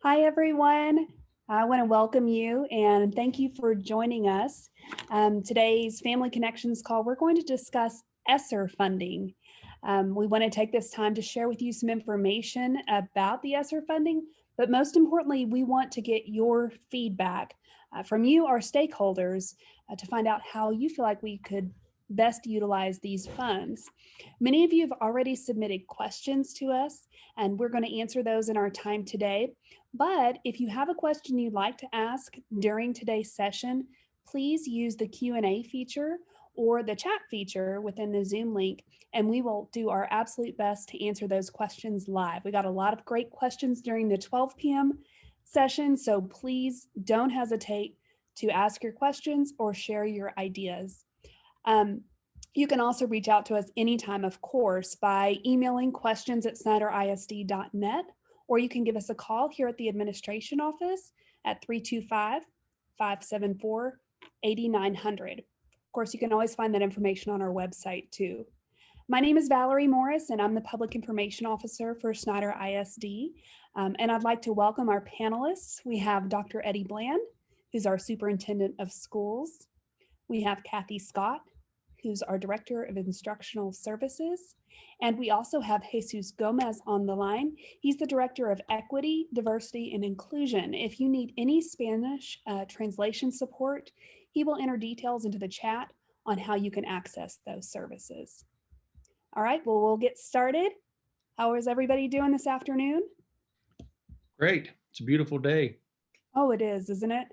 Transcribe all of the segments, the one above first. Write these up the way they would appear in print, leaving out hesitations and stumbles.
Hi, everyone. I want to welcome you and thank you for joining us. Today's Family Connections call, we're going to discuss ESSER funding. We want to take this time to share with you some information about the ESSER funding, but most importantly, we want to get your feedback from you, our stakeholders, to find out how you feel like we could best utilize these funds. Many of you have already submitted questions to us, and we're going to answer those in our time today. But if you have a question you'd like to ask during today's session, please use the Q&A feature or the chat feature within the Zoom link, and we will do our absolute best to answer those questions live. We got a lot of great questions during the 12 p.m. session, so please don't hesitate to ask your questions or share your ideas. You can also reach out to us anytime, of course, by emailing questions@snyderisd.net, or you can give us a call here at the administration office at 325-574-8900. Of course, you can always find that information on our website too. My name is Valerie Morris, and I'm the Public Information Officer for Snyder ISD. And I'd like to welcome our panelists. We have Dr. Eddie Bland, who's our Superintendent of Schools. We have Kathy Scott, who's our Director of Instructional Services. And we also have Jesus Gomez on the line. He's the Director of Equity, Diversity, and Inclusion. If you need any Spanish translation support, he will enter details into the chat on how you can access those services. All right, well, we'll get started. How is everybody doing this afternoon? Great, it's a beautiful day. Oh, it is, isn't it?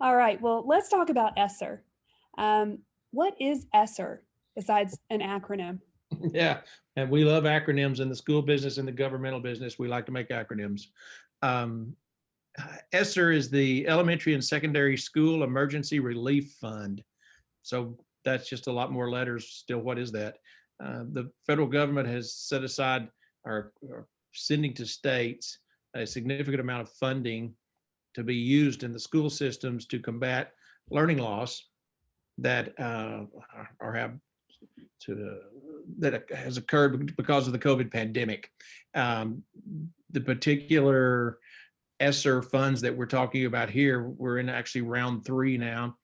All right, well, let's talk about ESSER. What is ESSER besides an acronym? Yeah, and we love acronyms in the school business and the governmental business. We like to make acronyms. ESSER is the Elementary and Secondary School Emergency Relief Fund. So that's just a lot more letters still. What is that? The federal government has set aside or sending to states a significant amount of funding to be used in the school systems to combat learning loss that that has occurred because of the COVID pandemic. The particular ESSER funds that we're talking about here, we're in actually round 3 now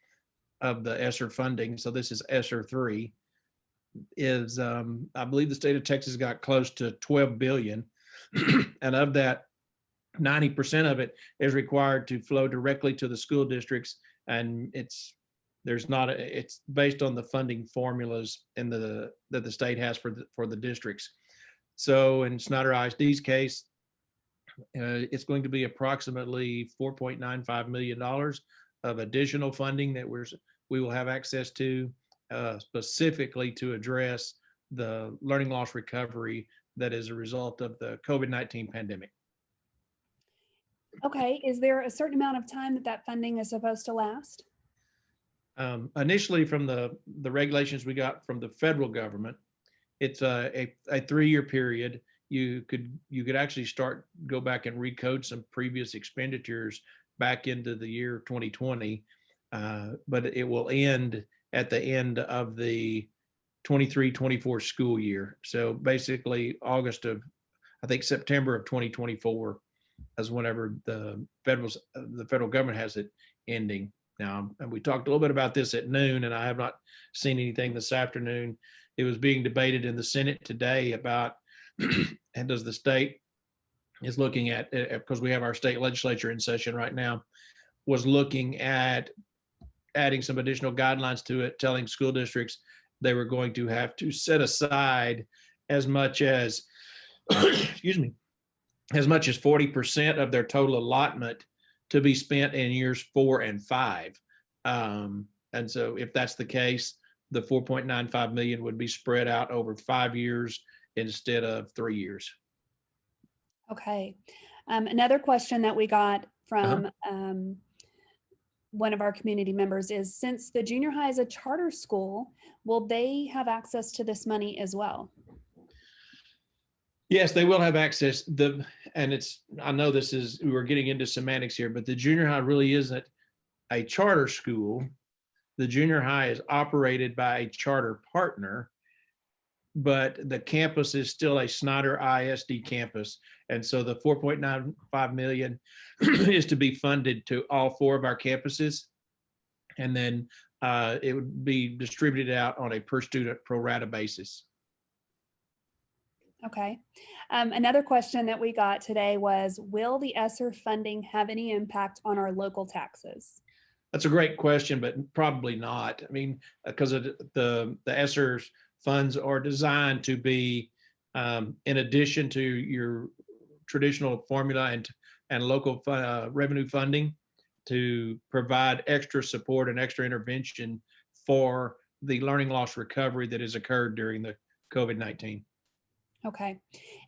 of the ESSER funding. So this is ESSER 3. Is I believe the state of Texas got close to 12 billion, and of that, 90% of it is required to flow directly to the school districts, and it's based on the funding formulas in that the state has for the districts. So in Snyder ISD's case, it's going to be approximately $4.95 million of additional funding that we will have access to, specifically to address the learning loss recovery that is a result of the COVID-19 pandemic. Okay, is there a certain amount of time that funding is supposed to last? Initially, from the regulations we got from the federal government, it's a 3-year period. You could actually go back and recode some previous expenditures back into the year 2020, but it will end at the end of the 23-24 school year. So basically September of 2024 is whenever the federal government has it ending. Now, and we talked a little bit about this at noon, and I have not seen anything this afternoon. It was being debated in the Senate today about, and does the state is looking at, because we have our state legislature in session right now, was looking at adding some additional guidelines to it, telling school districts they were going to have to set aside as much as, excuse me, as much as 40% of their total allotment to be spent in years 4 and 5. And so if that's the case, the 4.95 million would be spread out over 5 years instead of 3 years. Okay. Another question that we got from one of our community members is, since the junior high is a charter school, will they have access to this money as well? Yes, they will have access. I know we're getting into semantics here, but the junior high really isn't a charter school. The junior high is operated by a charter partner, but the campus is still a Snyder ISD campus. And so the 4.95 million is to be funded to all 4 of our campuses. And then it would be distributed out on a per student pro rata basis. Okay. Another question that we got today was, will the ESSER funding have any impact on our local taxes? That's a great question, but probably not. I mean, because the ESSER funds are designed to be in addition to your traditional formula and local revenue funding, to provide extra support and extra intervention for the learning loss recovery that has occurred during the COVID-19. Okay.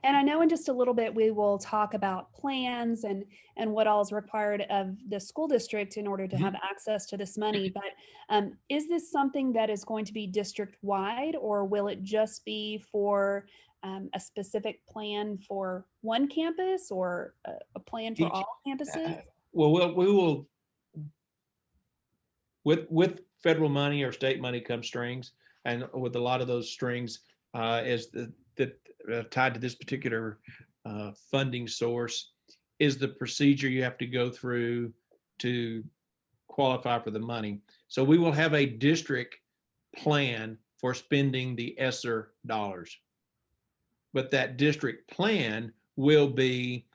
And I know in just a little bit, we will talk about plans and what all is required of the school district in order to have access to this money. But is this something that is going to be district wide, or will it just be for a specific plan for one campus, or a plan for all campuses? Well, we will, with federal money or state money come strings, and with a lot of those strings is that tied to this particular funding source is the procedure you have to go through to qualify for the money. So we will have a district plan for spending the ESSER dollars, but that district plan will be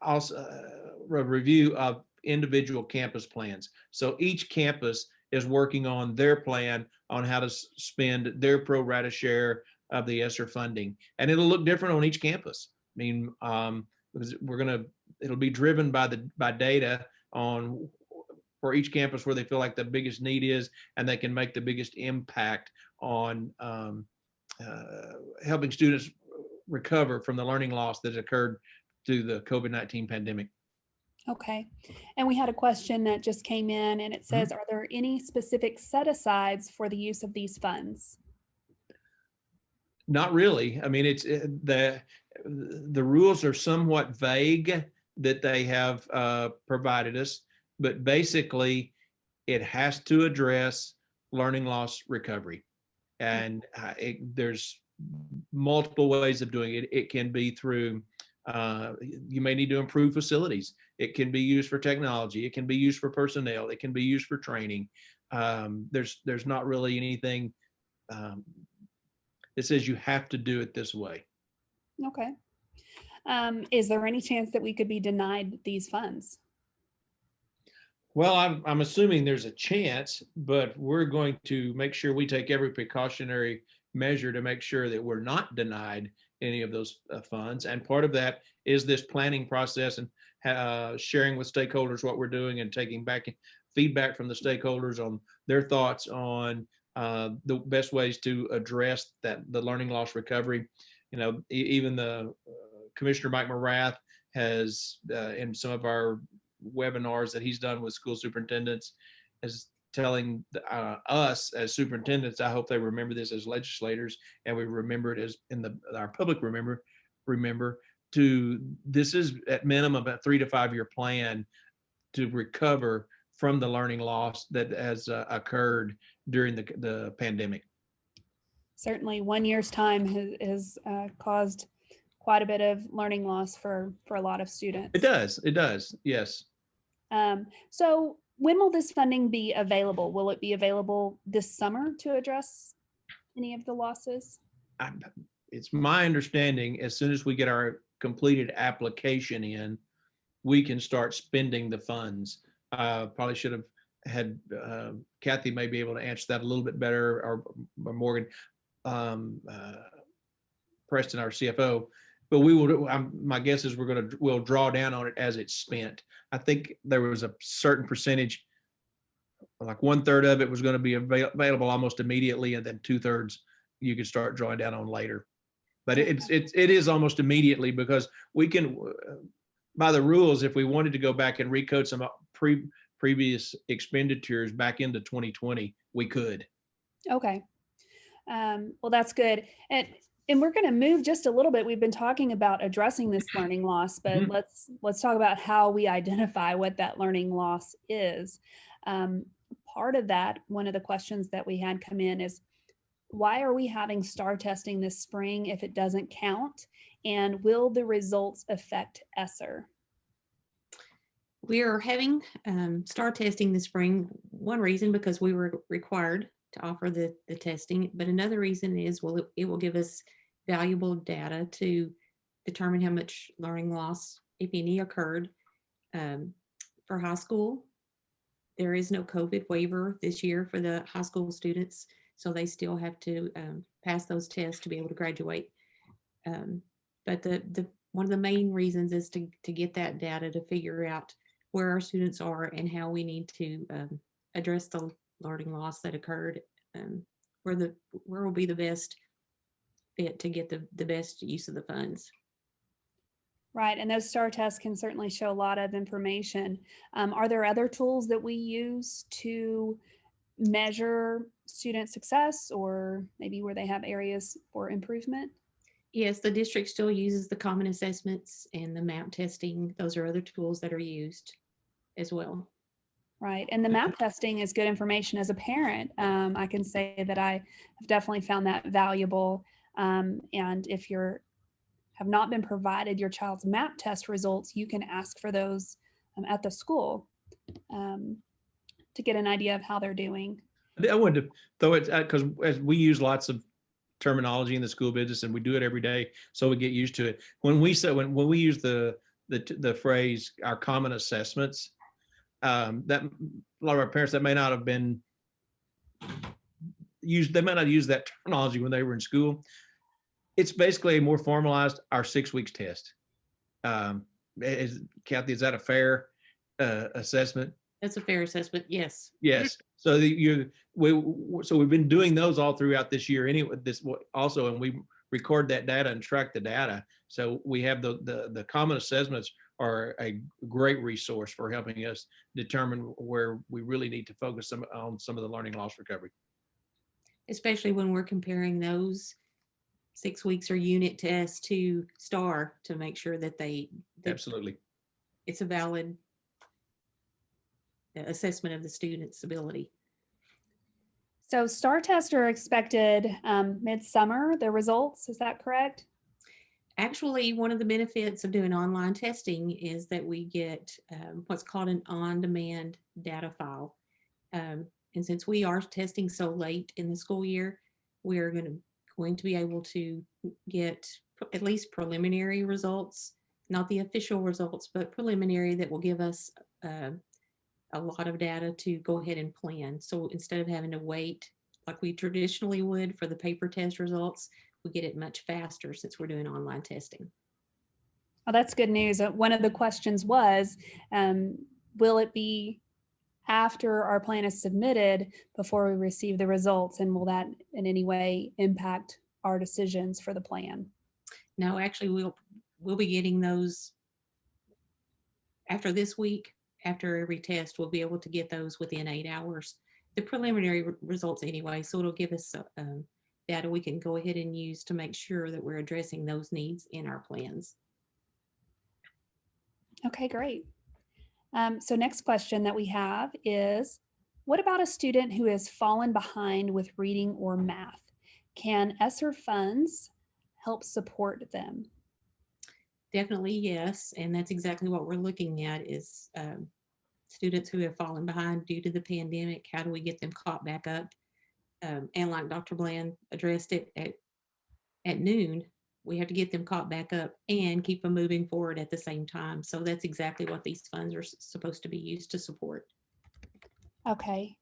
also a review of individual campus plans. So each campus is working on their plan on how to spend their pro rata share of the ESSER funding, and it'll look different on each campus. I mean, because it'll be driven by data on for each campus where they feel like the biggest need is, and they can make the biggest impact on helping students recover from the learning loss that occurred through the COVID-19 pandemic. Okay. And we had a question that just came in, and it says, are there any specific set-asides for the use of these funds? Not really. I mean, it's the rules are somewhat vague that they have provided us, but basically it has to address learning loss recovery. And there's multiple ways of doing it. It can be through, you may need to improve facilities. It can be used for technology. It can be used for personnel. It can be used for training. There's not really anything that says you have to do it this way. Okay. Is there any chance that we could be denied these funds? Well, I'm assuming there's a chance, but we're going to make sure we take every precautionary measure to make sure that we're not denied any of those funds. And part of that is this planning process and sharing with stakeholders what we're doing and taking back feedback from the stakeholders on their thoughts on the best ways to address the learning loss recovery. You know, even the Commissioner Mike Morath has in some of our webinars that he's done with school superintendents is telling us as superintendents, I hope they remember this as legislators, and we remember it as our public remember this is at minimum a 3 to 5 year plan to recover from the learning loss that has occurred during the pandemic. Certainly 1 year's time has caused quite a bit of learning loss for a lot of students. It does, yes. So when will this funding be available? Will it be available this summer to address any of the losses? It's my understanding as soon as we get our completed application in, we can start spending the funds. Probably should have had Kathy may be able to answer that a little bit better, or Morgan, Preston, our CFO. But we will. My guess is we'll draw down on it as it's spent. I think there was a certain percentage, like 1/3 of it was going to be available almost immediately, and then 2/3 you could start drawing down on later. But it is almost immediately, because we can, by the rules, if we wanted to go back and recode some previous expenditures back into 2020, we could. Okay. Well, that's good. And we're going to move just a little bit. We've been talking about addressing this learning loss, but let's talk about how we identify what that learning loss is. Part of that, one of the questions that we had come in is, why are we having STAR testing this spring if it doesn't count? And will the results affect ESSER? We are having STAR testing this spring. One reason because we were required to offer the testing, but another reason is, well, it will give us valuable data to determine how much learning loss, if any, occurred. For high school, there is no COVID waiver this year for the high school students, so they still have to pass those tests to be able to graduate. But the one of the main reasons is to get that data to figure out where our students are and how we need to address the learning loss that occurred, where will be the best fit to get the best use of the funds. Right, and those STAR tests can certainly show a lot of information. Are there other tools that we use to measure student success, or maybe where they have areas for improvement? Yes, the district still uses the common assessments and the MAP testing. Those are other tools that are used as well. Right, and the MAP testing is good information as a parent. I can say that I have definitely found that valuable. And if you have not been provided your child's MAP test results, you can ask for those at the school to get an idea of how they're doing. I wanted to throw it out because as we use lots of terminology in the school business and we do it every day, so we get used to it. When we say when we use the phrase our common assessments, that a lot of our parents that may not have been used, they might not use that terminology when they were in school. It's basically a more formalized our 6 weeks test. Kathy, is that a fair assessment? That's a fair assessment. Yes. Yes. So we've been doing those all throughout this year anyway. This also, and we record that data and track the data. So we have the common assessments are a great resource for helping us determine where we really need to focus on some of the learning loss recovery. Especially when we're comparing those 6 weeks or unit tests to STAR to make sure that Absolutely. It's a valid assessment of the student's ability. So STAR tests are expected midsummer, the results, is that correct? Actually, one of the benefits of doing online testing is that we get what's called an on-demand data file. And since we are testing so late in the school year, we're going to be able to get at least preliminary results, not the official results, but preliminary that will give us a lot of data to go ahead and plan. So instead of having to wait like we traditionally would for the paper test results, we get it much faster since we're doing online testing. Oh, that's good news. One of the questions was, will it be after our plan is submitted before we receive the results, and will that in any way impact our decisions for the plan? No, actually, we'll be getting those after this week. After every test, we'll be able to get those within 8 hours. The preliminary results anyway, so it'll give us data we can go ahead and use to make sure that we're addressing those needs in our plans. Okay, great. So next question that we have is, what about a student who has fallen behind with reading or math? Can ESSER funds help support them? Definitely yes, and that's exactly what we're looking at is students who have fallen behind due to the pandemic. How do we get them caught back up? And like Dr. Bland addressed it at noon, we have to get them caught back up and keep them moving forward at the same time. So that's exactly what these funds are supposed to be used to support. Okay.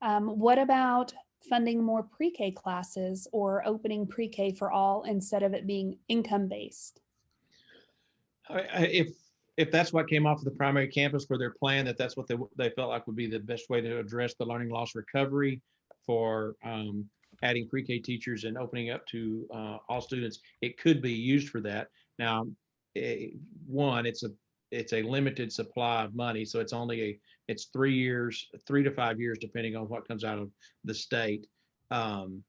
What about funding more pre-K classes or opening pre-K for all instead of it being income-based? If that's what came off of the primary campus for their plan, that's what they felt like would be the best way to address the learning loss recovery for adding pre-K teachers and opening up to all students, it could be used for that. Now, one, it's a limited supply of money, so it's 3 years, 3 to 5 years, depending on what comes out of the state on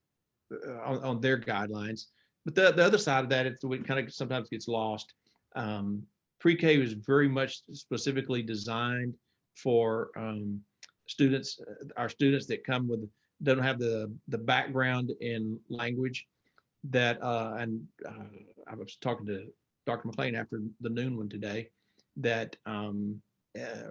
their guidelines. But the other side of that, it kind of sometimes gets lost. Pre-K was very much specifically designed for students, our students that come with don't have the background in language that, I was talking to Dr. McLean after the noon one today, that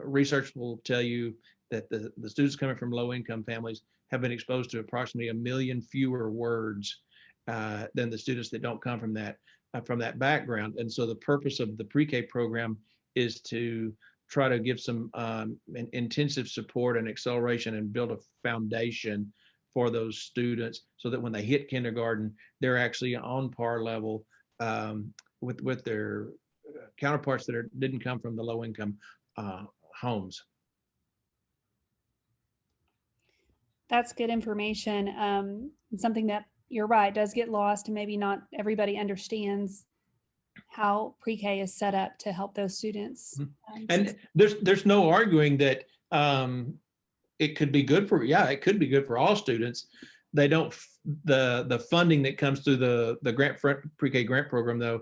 research will tell you that the students coming from low income families have been exposed to approximately 1 million fewer words than the students that don't come from that background. And so the purpose of the pre-K program is to try to give some intensive support and acceleration and build a foundation for those students so that when they hit kindergarten, they're actually on par level with their counterparts that didn't come from the low income homes. That's good information. Something that you're right does get lost, and maybe not everybody understands how pre-K is set up to help those students. And there's no arguing that it could be good for, it could be good for all students. They don't, the funding that comes through the grant pre-K grant program though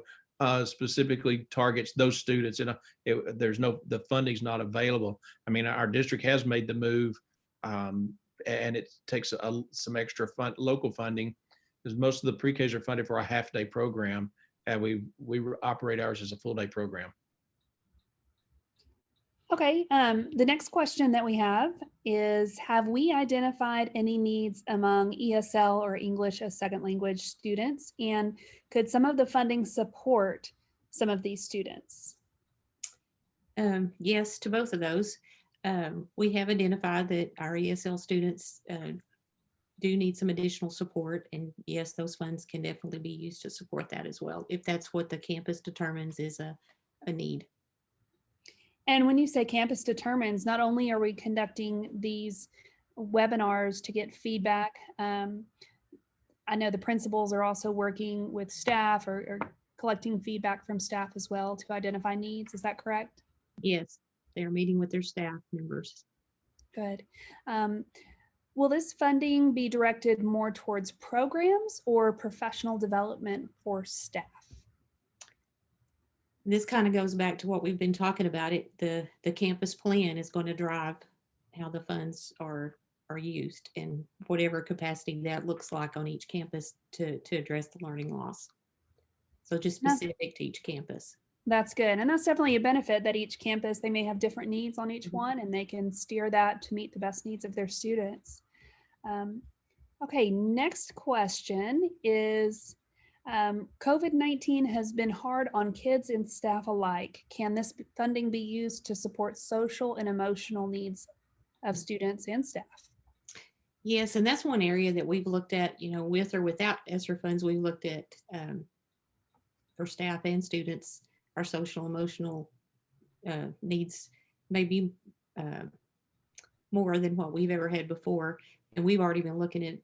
specifically targets those students, and the funding's not available. I mean, our district has made the move, and it takes some extra local funding, because most of the pre-Ks are funded for a half-day program, and we operate ours as a full-day program. Okay, the next question that we have is, have we identified any needs among ESL or English as second language students? And could some of the funding support some of these students? Yes, to both of those. We have identified that our ESL students do need some additional support. And yes, those funds can definitely be used to support that as well, if that's what the campus determines is a need. And when you say campus determines, not only are we conducting these webinars to get feedback, I know the principals are also working with staff or collecting feedback from staff as well to identify needs. Is that correct? Yes, they're meeting with their staff members. Good. Will this funding be directed more towards programs or professional development for staff? This kind of goes back to what we've been talking about. The campus plan is going to drive how the funds are used in whatever capacity that looks like on each campus to address the learning loss. So just specific to each campus. That's good. And that's definitely a benefit that each campus, they may have different needs on each one, and they can steer that to meet the best needs of their students. Okay, next question is, COVID-19 has been hard on kids and staff alike. Can this funding be used to support social and emotional needs of students and staff? Yes, and that's one area that we've looked at, with or without ESSER funds. We've looked at for staff and students, our social emotional needs maybe more than what we've ever had before. And we've already been looking at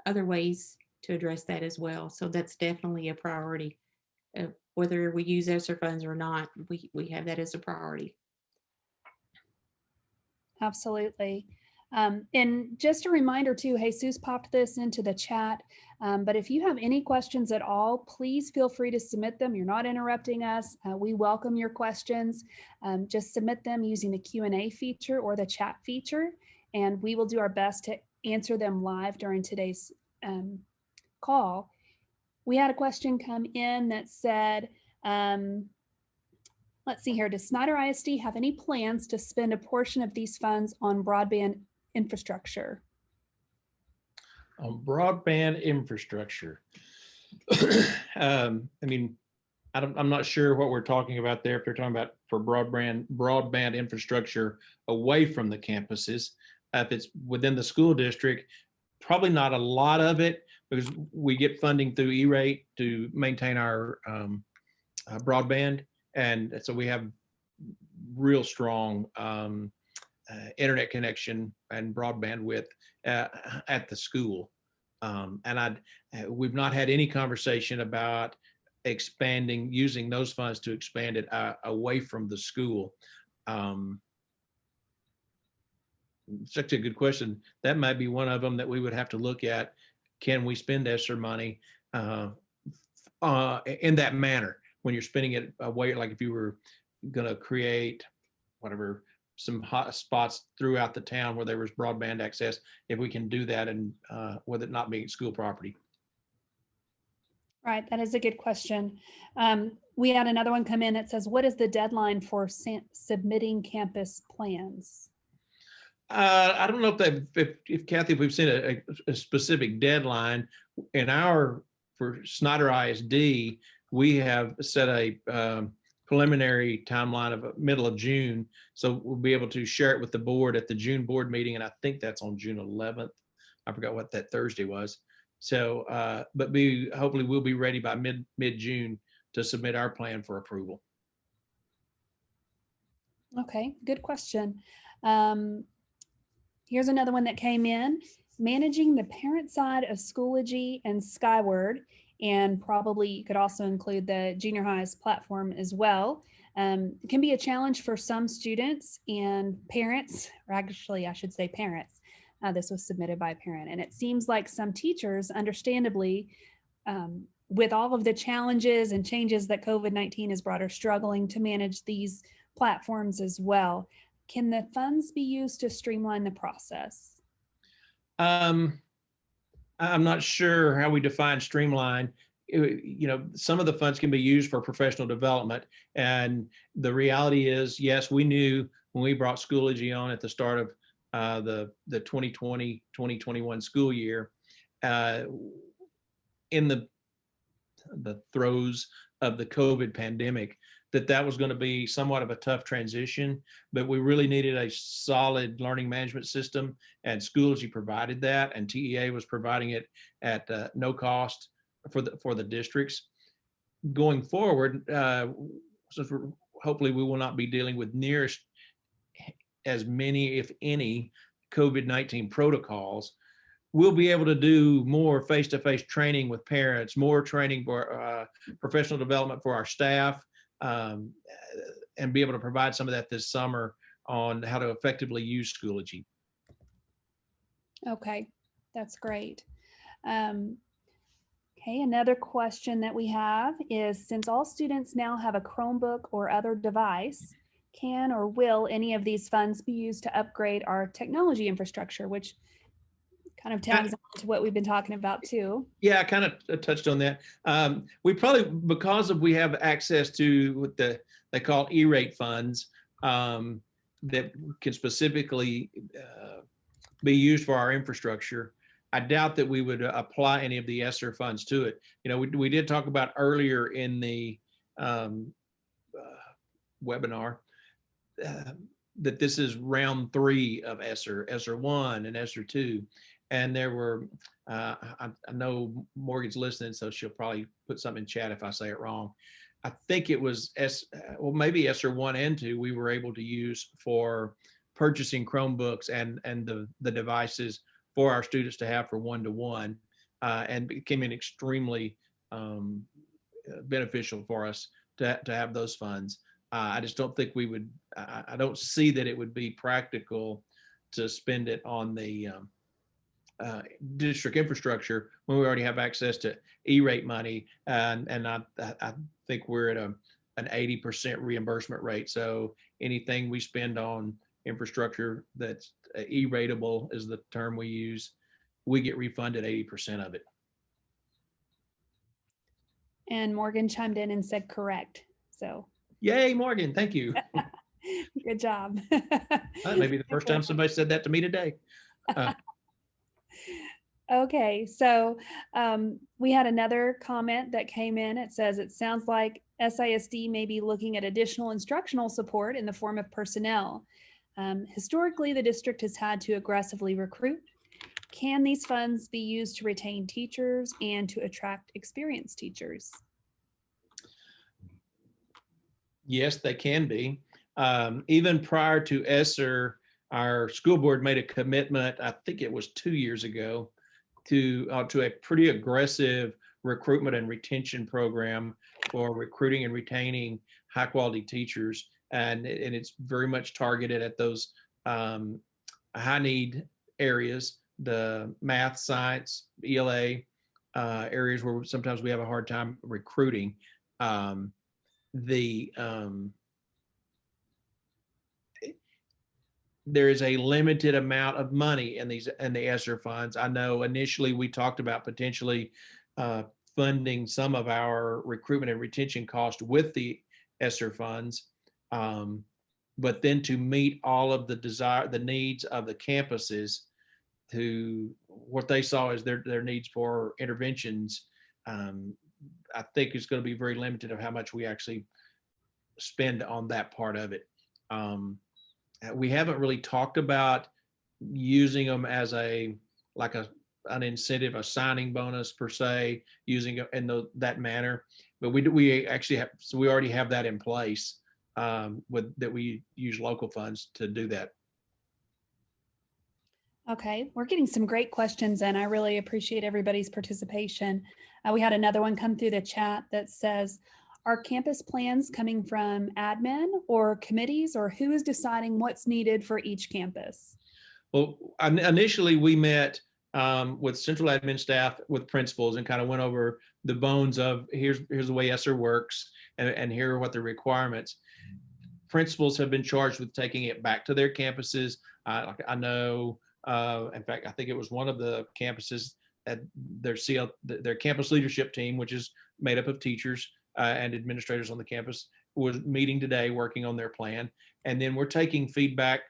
other ways to address that as well. So that's definitely a priority. Whether we use ESSER funds or not, we have that as a priority. Absolutely. And just a reminder too, Jesus popped this into the chat, but if you have any questions at all, please feel free to submit them. You're not interrupting us. We welcome your questions. Just submit them using the Q&A feature or the chat feature, and we will do our best to answer them live during today's call. We had a question come in that said, let's see here, does Snyder ISD have any plans to spend a portion of these funds on broadband infrastructure? On broadband infrastructure. I mean, I'm not sure what we're talking about there. If they're talking about for broadband infrastructure away from the campuses, if it's within the school district, probably not a lot of it, because we get funding through E-rate to maintain our broadband. And so we have real strong internet connection and broadband width at the school. And we've not had any conversation about using those funds to expand it away from the school. Such a good question. That might be one of them that we would have to look at. Can we spend ESSER money in that manner when you're spending it away? Like if you were going to create whatever some hot spots throughout the town where there was broadband access, if we can do that and with it not being school property. Right, that is a good question. We had another one come in that says, what is the deadline for submitting campus plans? I don't know if Kathy, if we've seen a specific deadline. For Snyder ISD, we have set a preliminary timeline of middle of June. So we'll be able to share it with the board at the June board meeting. And I think that's on June 11th. I forgot what that Thursday was. So, but hopefully we'll be ready by mid-June to submit our plan for approval. Okay, good question. Here's another one that came in. Managing the parent side of Schoology and Skyward, and probably you could also include the junior high's platform as well. It can be a challenge for some students and parents, or actually I should say parents. This was submitted by a parent, and it seems like some teachers, understandably, with all of the challenges and changes that COVID-19 has brought, are struggling to manage these platforms as well. Can the funds be used to streamline the process? I'm not sure how we define streamline. Some of the funds can be used for professional development. And the reality is, yes, we knew when we brought Schoology on at the start of the 2020-2021 school year, in the throes of the COVID pandemic, that was going to be somewhat of a tough transition, but we really needed a solid learning management system, and Schoology provided that, and TEA was providing it at no cost for the districts. Going forward, since hopefully we will not be dealing with near as many, if any, COVID-19 protocols, we'll be able to do more face-to-face training with parents, more training for professional development for our staff, and be able to provide some of that this summer on how to effectively use Schoology. Okay, that's great. Okay, another question that we have is, since all students now have a Chromebook or other device, can or will any of these funds be used to upgrade our technology infrastructure, which kind of tags on to what we've been talking about too? Yeah, I kind of touched on that. We probably, because we have access to what they call E-rate funds that can specifically be used for our infrastructure. I doubt that we would apply any of the ESSER funds to it. We did talk about earlier in the webinar that this is round 3 of ESSER 1 and ESSER 2. And there were, I know Morgan's listening, so she'll probably put something in chat if I say it wrong. I think it was maybe ESSER 1 and 2 we were able to use for purchasing Chromebooks and the devices for our students to have for one-to-one, and it came in extremely beneficial for us to have those funds. I just don't think we would, I don't see that it would be practical to spend it on the district infrastructure when we already have access to E-rate money, and I think we're at an 80% reimbursement rate. So anything we spend on infrastructure that's E-rateable is the term we use, we get refunded 80% of it. And Morgan chimed in and said correct. So yay, Morgan, thank you. Good job. Maybe the first time somebody said that to me today. Okay, so we had another comment that came in. It says, it sounds like SISD may be looking at additional instructional support in the form of personnel. Historically, the district has had to aggressively recruit. Can these funds be used to retain teachers and to attract experienced teachers? Yes, they can be. Even prior to ESSER, our school board made a commitment, I think it was 2 years ago, to a pretty aggressive recruitment and retention program for recruiting and retaining high quality teachers. And it's very much targeted at those high need areas, the math, science, ELA areas where sometimes we have a hard time recruiting. there is a limited amount of money in the ESSER funds. I know initially we talked about potentially funding some of our recruitment and retention cost with the ESSER funds. But then to meet all of the needs of the campuses, to what they saw as their needs for interventions, I think is going to be very limited of how much we actually spend on that part of it. We haven't really talked about using them as an incentive, a signing bonus per se, using it in that manner. But we actually have, so we already have that in place that we use local funds to do that. Okay, we're getting some great questions and I really appreciate everybody's participation. We had another one come through the chat that says, are campus plans coming from admin or committees, or who is deciding what's needed for each campus? Well, initially we met with central admin staff, with principals, and kind of went over the bones of here's the way ESSER works, and here are what the requirements. Principals have been charged with taking it back to their campuses. I know, in fact, I think it was one of the campuses at their campus leadership team, which is made up of teachers and administrators on the campus, was meeting today working on their plan. And then we're taking feedback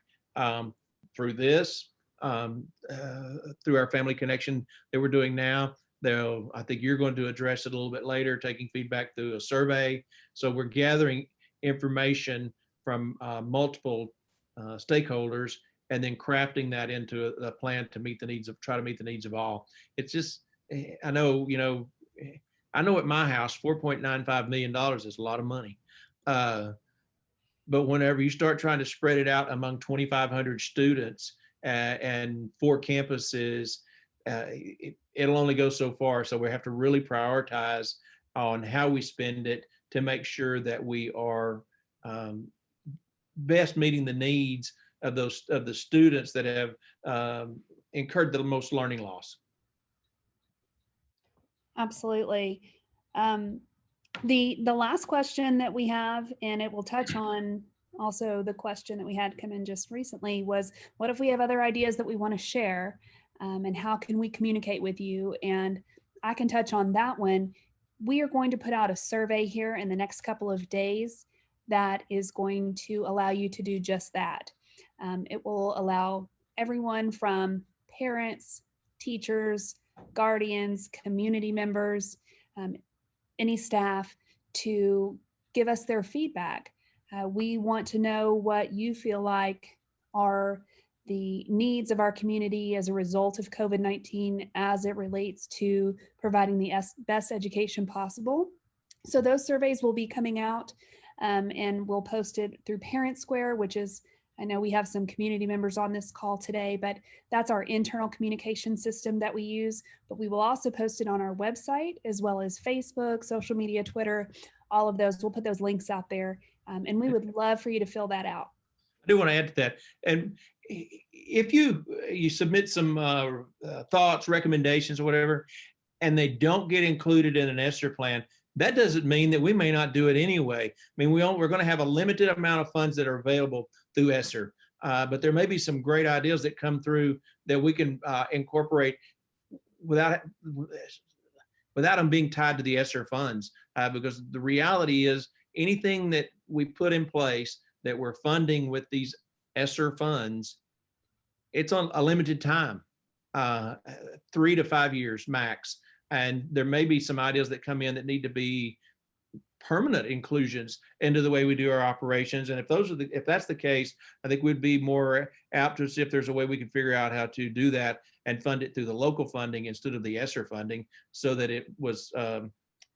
through this, through our family connection that we're doing now. I think you're going to address it a little bit later, taking feedback through a survey. So we're gathering information from multiple stakeholders and then crafting that into a plan to try to meet the needs of all. It's just, I know at my house, $4.95 million is a lot of money. But whenever you start trying to spread it out among 2,500 students and 4 campuses, it'll only go so far. So we have to really prioritize on how we spend it to make sure that we are best meeting the needs of the students that have incurred the most learning loss. Absolutely. The last question that we have, and it will touch on also the question that we had come in just recently, was what if we have other ideas that we want to share, and how can we communicate with you? And I can touch on that one. We are going to put out a survey here in the next couple of days that is going to allow you to do just that. It will allow everyone from parents, teachers, guardians, community members, any staff to give us their feedback. We want to know what you feel like are the needs of our community as a result of COVID-19 as it relates to providing the best education possible. So those surveys will be coming out, and we'll post it through Parent Square, which is, I know we have some community members on this call today, but that's our internal communication system that we use. But we will also post it on our website, as well as Facebook, social media, Twitter, all of those. We'll put those links out there, and we would love for you to fill that out. I do want to add to that. And if you submit some thoughts, recommendations, or whatever, and they don't get included in an ESSER plan, that doesn't mean that we may not do it anyway. I mean, we're going to have a limited amount of funds that are available through ESSER, but there may be some great ideas that come through that we can incorporate without them being tied to the ESSER funds, because the reality is anything that we put in place that we're funding with these ESSER funds, it's on a limited time, 3 to 5 years max. And there may be some ideas that come in that need to be permanent inclusions into the way we do our operations. And if that's the case, I think we'd be more apt to see if there's a way we can figure out how to do that and fund it through the local funding instead of the ESSER funding, so that it was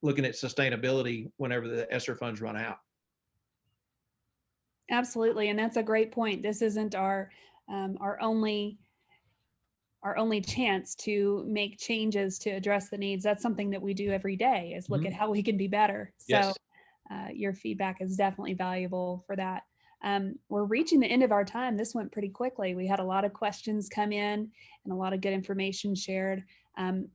looking at sustainability whenever the ESSER funds run out. Absolutely, and that's a great point. This isn't our only chance to make changes to address the needs. That's something that we do every day, is look at how we can be better. Yes. So your feedback is definitely valuable for that. We're reaching the end of our time. This went pretty quickly. We had a lot of questions come in and a lot of good information shared.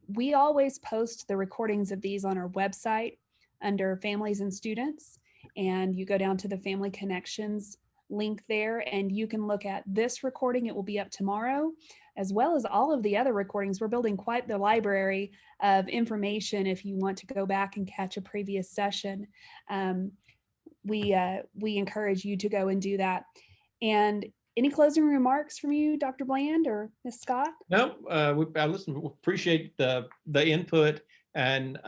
We always post the recordings of these on our website under families and students, and you go down to the Family Connections link there, and you can look at this recording. It will be up tomorrow, as well as all of the other recordings. We're building quite the library of information if you want to go back and catch a previous session. We encourage you to go and do that. And any closing remarks from you, Dr. Bland or Ms. Scott? No, I listen, we appreciate the input, and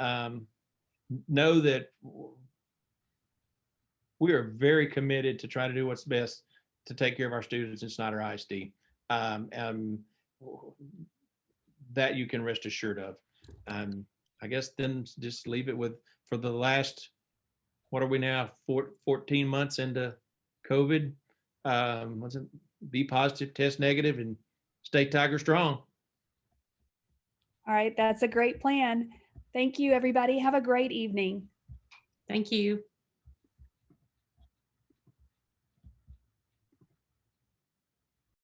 know that we are very committed to try to do what's best to take care of our students in Snyder ISD. That you can rest assured of. I guess then just leave it with, for the last, what are we now, 14 months into COVID? Be positive, test negative, and stay Tiger strong. All right, that's a great plan. Thank you, everybody. Have a great evening. Thank you.